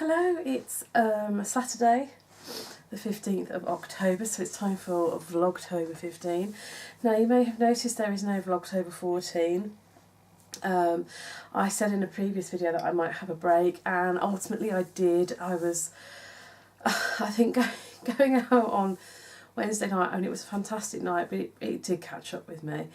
Hello, it's Saturday the 15th of October, so it's time for Vlogtober 15. Now you may have noticed there is no Vlogtober 14. I said in a previous video that I might have a break, and ultimately I did. I was, I think, going out on Wednesday night, and it was a fantastic night, but it did catch up with me.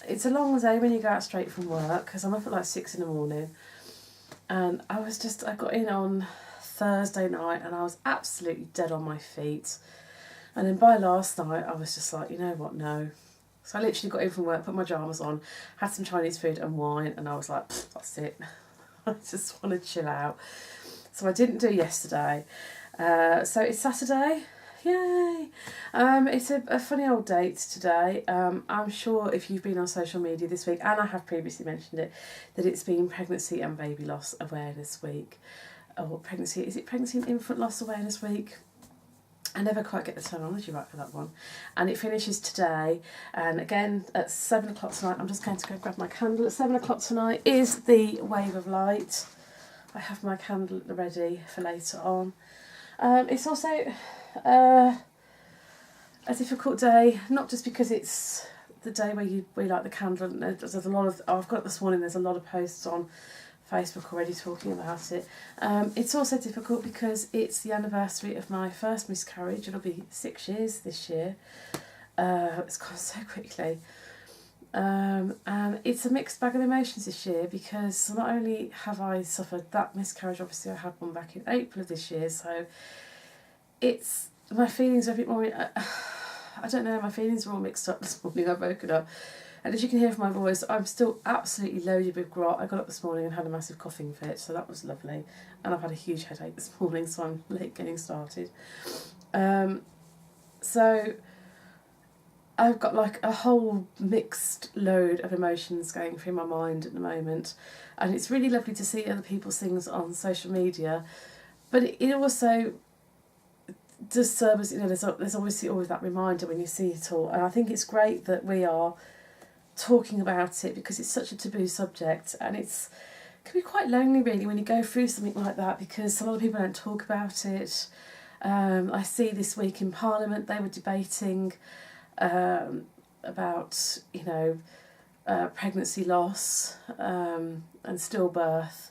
It's a long day when you go out straight from work, because I'm up at like 6 in the morning. And I got in on Thursday night and I was absolutely dead on my feet. And then by last night, I was just like, you know what, no. So I literally got in from work, put my pyjamas on, had some Chinese food and wine, and I was like, that's it. I just want to chill out. So I didn't do yesterday. So it's Saturday. Yay! It's a funny old date today. I'm sure if you've been on social media this week, and I have previously mentioned it, that it's been Pregnancy and Baby Loss Awareness Week. Or is it Pregnancy and Infant Loss Awareness Week? I never quite get the terminology right for that one. And it finishes today. And again, at 7 o'clock tonight, I'm just going to go grab my candle. At 7 o'clock tonight is the Wave of Light. I have my candle ready for later on. It's also a difficult day, not just because it's the day where you light the candle. There's a lot of, I've got it this morning, there's a lot of posts on Facebook already talking about it. It's also difficult because it's the anniversary of my first miscarriage. It'll be 6 years this year. It's gone so quickly. And it's a mixed bag of emotions this year, because not only have I suffered that miscarriage, obviously I had one back in April of this year, so my feelings are a bit more, I don't know, my feelings are all mixed up this morning. I've woken up, and as you can hear from my voice, I'm still absolutely loaded with grot. I got up this morning and had a massive coughing fit, so that was lovely, and I've had a huge headache this morning, so I'm late getting started. So I've got like a whole mixed load of emotions going through my mind at the moment, and it's really lovely to see other people's things on social media, but it also does serve as, you know, there's obviously always that reminder when you see it all, and I think it's great that we are talking about it, because it's such a taboo subject, and it can be quite lonely really when you go through something like that, because a lot of people don't talk about it. I see this week in Parliament they were debating about, you know, pregnancy loss and stillbirth,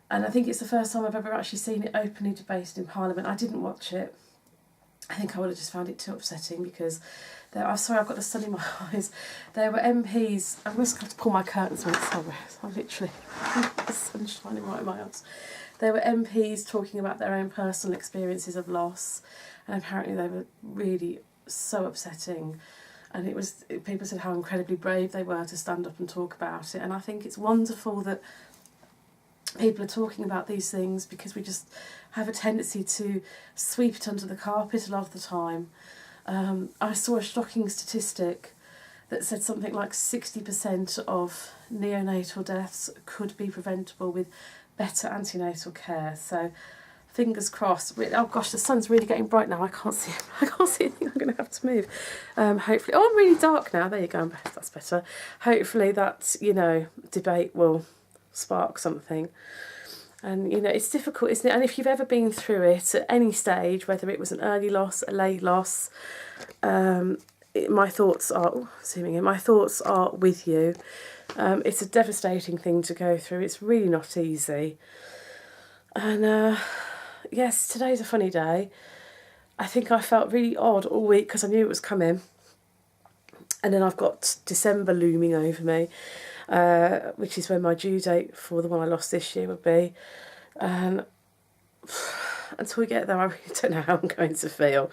and I think it's the first time I've ever actually seen it openly debated in Parliament. I didn't watch it. I think I would have just found it too upsetting, because I'm sorry, I've got the sun in my eyes. There were MPs, I'm just going to pull my curtains when it's somewhere. I'm literally, the sun's shining right in my eyes. There were MPs talking about their own personal experiences of loss, and apparently they were really so upsetting, and people said how incredibly brave they were to stand up and talk about it. And I think it's wonderful that people are talking about these things, because we just have a tendency to sweep it under the carpet a lot of the time. I saw a shocking statistic that said something like 60% of neonatal deaths could be preventable with better antenatal care. So fingers crossed. Oh gosh, the sun's really getting bright now. I can't see anything. I'm going to have to move. Hopefully, oh, I'm really dark now. There you go. That's better. Hopefully that, you know, debate will spark something. And, you know, it's difficult, isn't it? And if you've ever been through it at any stage, whether it was an early loss, a late loss, my thoughts are, zooming in, my thoughts are with you. It's a devastating thing to go through. It's really not easy. And yes, today's a funny day. I think I felt really odd all week because I knew it was coming. And then I've got December looming over me, which is when my due date for the one I lost this year would be. And until we get there, I really don't know how I'm going to feel.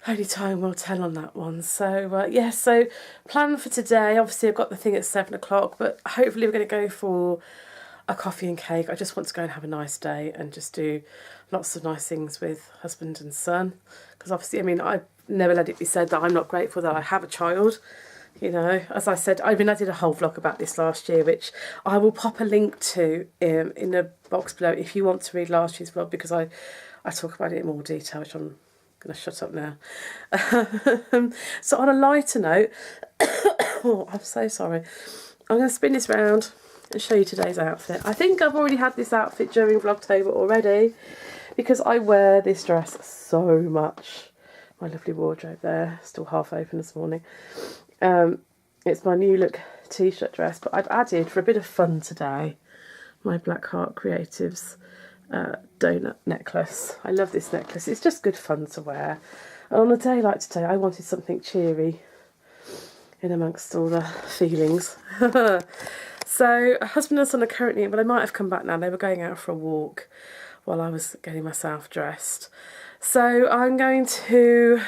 Only time will tell on that one. So, yeah, so plan for today. Obviously, I've got the thing at 7 o'clock, but hopefully we're going to go for a coffee and cake. I just want to go and have a nice day and just do lots of nice things with husband and son. Because obviously, I mean, I've never let it be said that I'm not grateful that I have a child. You know, as I said, I did a whole vlog about this last year, which I will pop a link to in the box below if you want to read last year's vlog, because I talk about it in more detail, which I'm going to shut up now. So on a lighter note, oh, I'm so sorry. I'm going to spin this round and show you today's outfit. I think I've already had this outfit during Vlogtober already because I wear this dress so much. My lovely wardrobe there, still half open this morning. It's my new look t-shirt dress, but I've added, for a bit of fun today, my Black Heart Creatives donut necklace. I love this necklace. It's just good fun to wear. And on a day like today, I wanted something cheery in amongst all the feelings. So, husband and son are currently, but they might have come back now. They were going out for a walk while I was getting myself dressed. So, I'm going to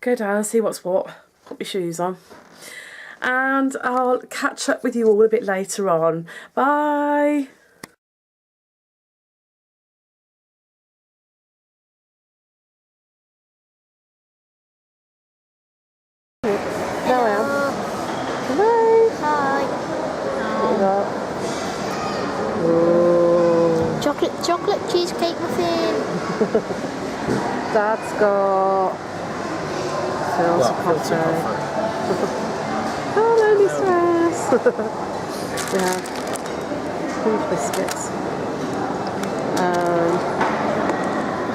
go down and see what's what, put my shoes on, and I'll catch up with you all a bit later on. Bye! There I am. Hello! Hi. What you got? Ooh. Chocolate cheesecake muffin. Dad's got filter coffee. Hello, mistress. Yeah, pink biscuits.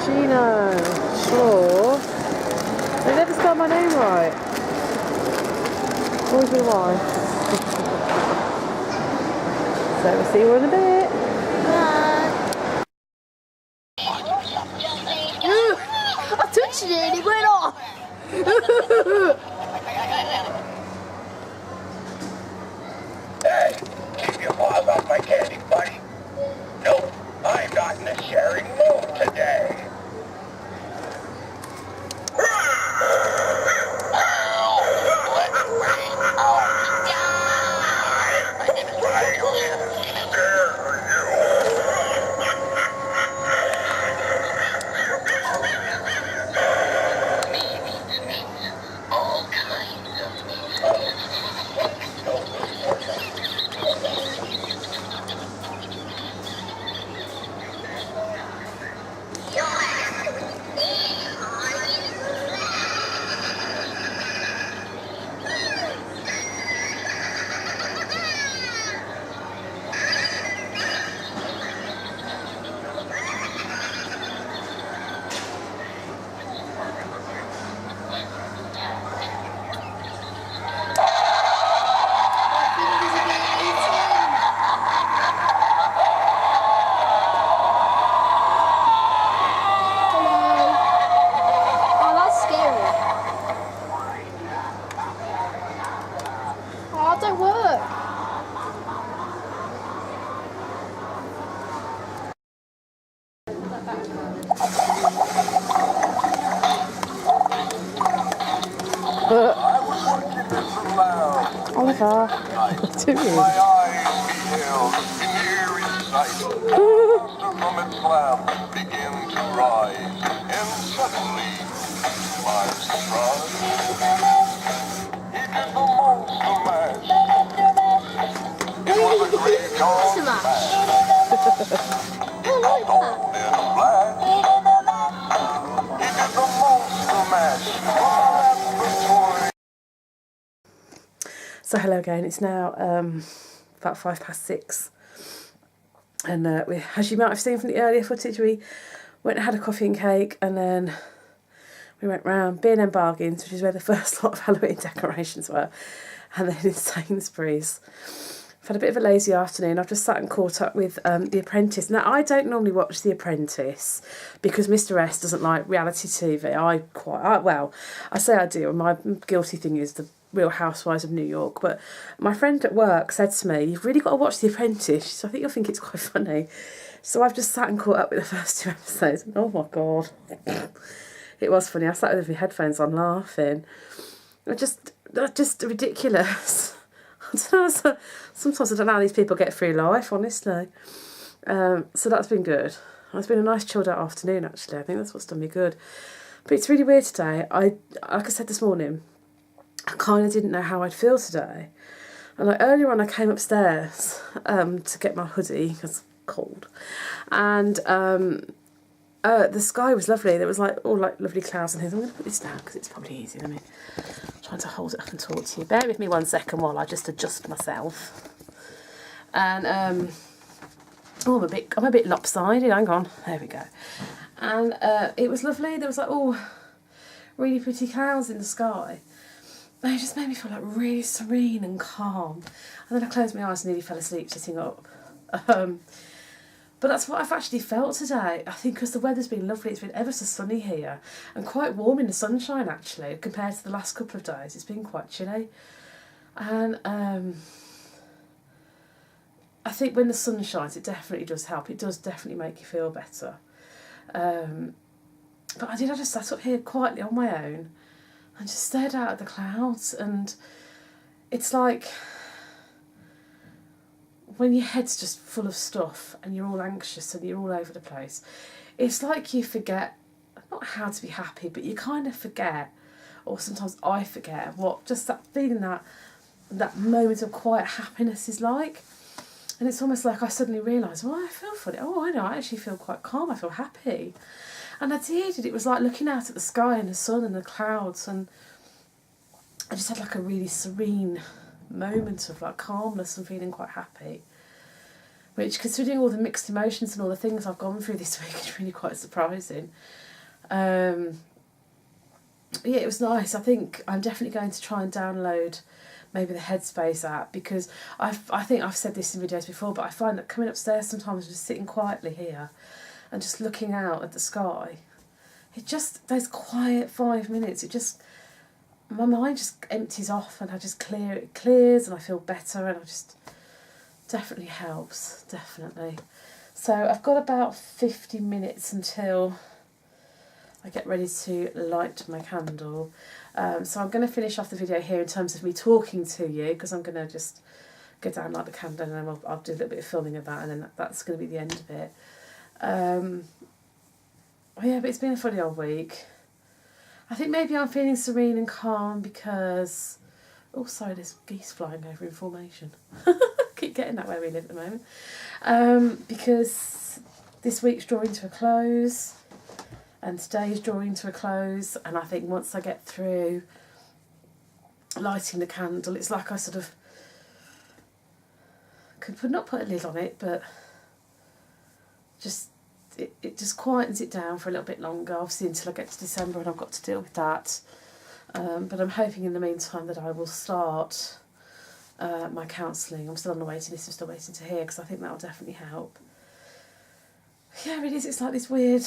Gino. Sure. They never spelled my name right. Always been why. So we'll see you in a bit. I touched it and it went off. Hey, keep your paws off my candy, buddy. Nope, I'm not in a sharing mood today. Oliver, what are you doing? My eyes beheld in eerie sight. The summit slab begin to rise, and suddenly, to my surprise, he did the monster mash. It was a graveyard smash. He popped off in a flash. He did the monster mash from the laboratory. So hello again, it's now about 6:05, and as you might have seen from the earlier footage, we went and had a coffee and cake, and then we went round B&M Bargains, which is where the first lot of Halloween decorations were, and then in Sainsbury's. I've had a bit of a lazy afternoon. I've just sat and caught up with The Apprentice. Now, I don't normally watch The Apprentice because Mr S doesn't like reality TV. I say I do, and my guilty thing is the Real Housewives of New York, but my friend at work said to me, you've really got to watch The Apprentice, so I think you'll think it's quite funny. So I've just sat and caught up with the first 2 episodes, and oh my god, it was funny. I sat with my headphones on laughing. They're just ridiculous. I don't know, sometimes I don't know how these people get through life, honestly. So that's been good. It's been a nice chilled out afternoon, actually. I think that's what's done me good. But it's really weird today. Like I said this morning, I kind of didn't know how I'd feel today. And like earlier on I came upstairs to get my hoodie because it's cold. And the sky was lovely. There was like all like lovely clouds and things. I'm going to put this down because it's probably easier. I'm trying to hold it up and talk to you. Bear with me 1 second while I just adjust myself. And oh, I'm a bit lopsided. Hang on, there we go. And it was lovely. There was like really pretty clouds in the sky. And it just made me feel like really serene and calm. And then I closed my eyes and nearly fell asleep sitting up. But that's what I've actually felt today. I think because the weather's been lovely, it's been ever so sunny here and quite warm in the sunshine actually compared to the last couple of days. It's been quite chilly. And I think when the sun shines, it definitely does help. It does definitely make you feel better. But I just sat up here quietly on my own and just stared out at the clouds, and it's like when your head's just full of stuff and you're all anxious and you're all over the place, it's like you forget, not how to be happy, but you kind of forget, or sometimes I forget, what just that feeling, that moment of quiet happiness is like. And it's almost like I suddenly realise, well, I feel funny. Oh, I know, I actually feel quite calm. I feel happy. And I did. And it was like looking out at the sky and the sun and the clouds. And I just had like a really serene moment of like calmness and feeling quite happy. Which, considering all the mixed emotions and all the things I've gone through this week, is really quite surprising. Yeah, it was nice. I think I'm definitely going to try and download maybe the Headspace app, because I think I've said this in videos before, but I find that coming upstairs sometimes, just sitting quietly here and just looking out at the sky, it just, those quiet 5 minutes, it just, my mind just empties off and I just it clears and I feel better, and I just, definitely helps, definitely. So I've got about 50 minutes until I get ready to light my candle. So I'm going to finish off the video here in terms of me talking to you, because I'm going to just go down, light the candle, and then I'll do a little bit of filming of that, and then that's going to be the end of it. Yeah, but it's been a funny old week. I think maybe I'm feeling serene and calm because... Oh, sorry, there's geese flying over in formation. Keep getting that where we live at the moment. Because this week's drawing to a close, and today's drawing to a close, and I think once I get through lighting the candle, it's like I sort of could not put a lid on it, but just it just quietens it down for a little bit longer, obviously until I get to December and I've got to deal with that. But I'm hoping in the meantime that I will start my counselling. I'm still on the waiting list, I'm still waiting to hear, because I think that will definitely help. Yeah, it is. It's like this weird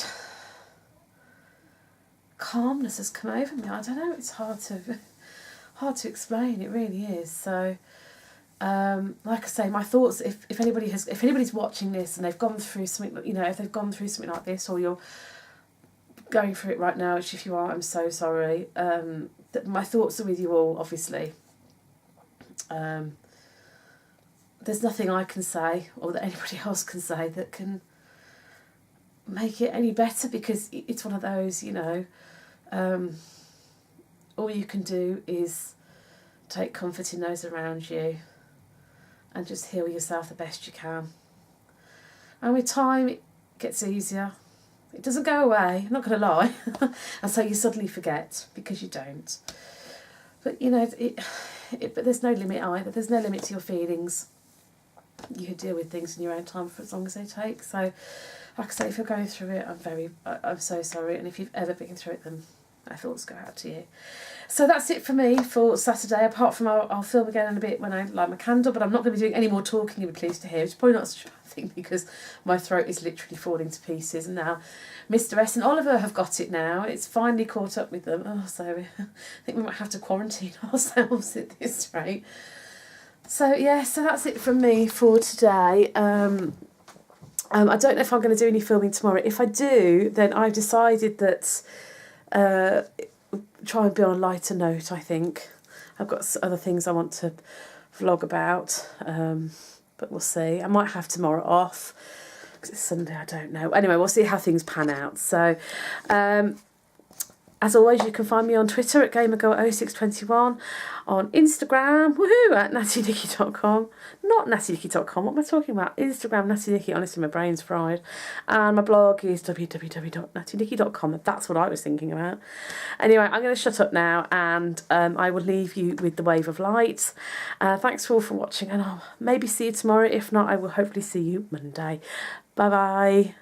calmness has come over me. I don't know, it's hard to explain, it really is. So like I say, my thoughts, if anybody's watching this and they've gone through something, you know, if they've gone through something like this, or you're going through it right now, which if you are, I'm so sorry, that my thoughts are with you all, obviously. There's nothing I can say or that anybody else can say that can make it any better, because it's one of those, you know, all you can do is take comfort in those around you and just heal yourself the best you can. And with time, it gets easier. It doesn't go away, I'm not going to lie. And so you suddenly forget, because you don't. But, you know, but there's no limit either. There's no limit to your feelings. You can deal with things in your own time for as long as they take. So, like I say, if you're going through it, I'm so sorry. And if you've ever been through it, then my thoughts go out to you. So that's it for me for Saturday, apart from I'll film again in a bit when I light my candle, but I'm not going to be doing any more talking, you'll be pleased to hear. It's probably not such a bad thing, because my throat is literally falling to pieces, and now Mr. S and Oliver have got it now. It's finally caught up with them. Oh, so I think we might have to quarantine ourselves at this rate. So yeah, so that's it from me for today. I don't know if I'm going to do any filming tomorrow. If I do, then I've decided that try and be on a lighter note, I think. I've got other things I want to vlog about, but we'll see. I might have tomorrow off, because it's Sunday, I don't know. Anyway, we'll see how things pan out. So, As always, you can find me on Twitter at gamergirl0621, on Instagram, woohoo, at nattynicky.com. Not nattynicky.com, what am I talking about? Instagram, nattynicky, honestly, my brain's fried. And my blog is www.nattynicky.com. That's what I was thinking about. Anyway, I'm going to shut up now, and I will leave you with the wave of light. Thanks all for watching, and I'll maybe see you tomorrow. If not, I will hopefully see you Monday. Bye-bye.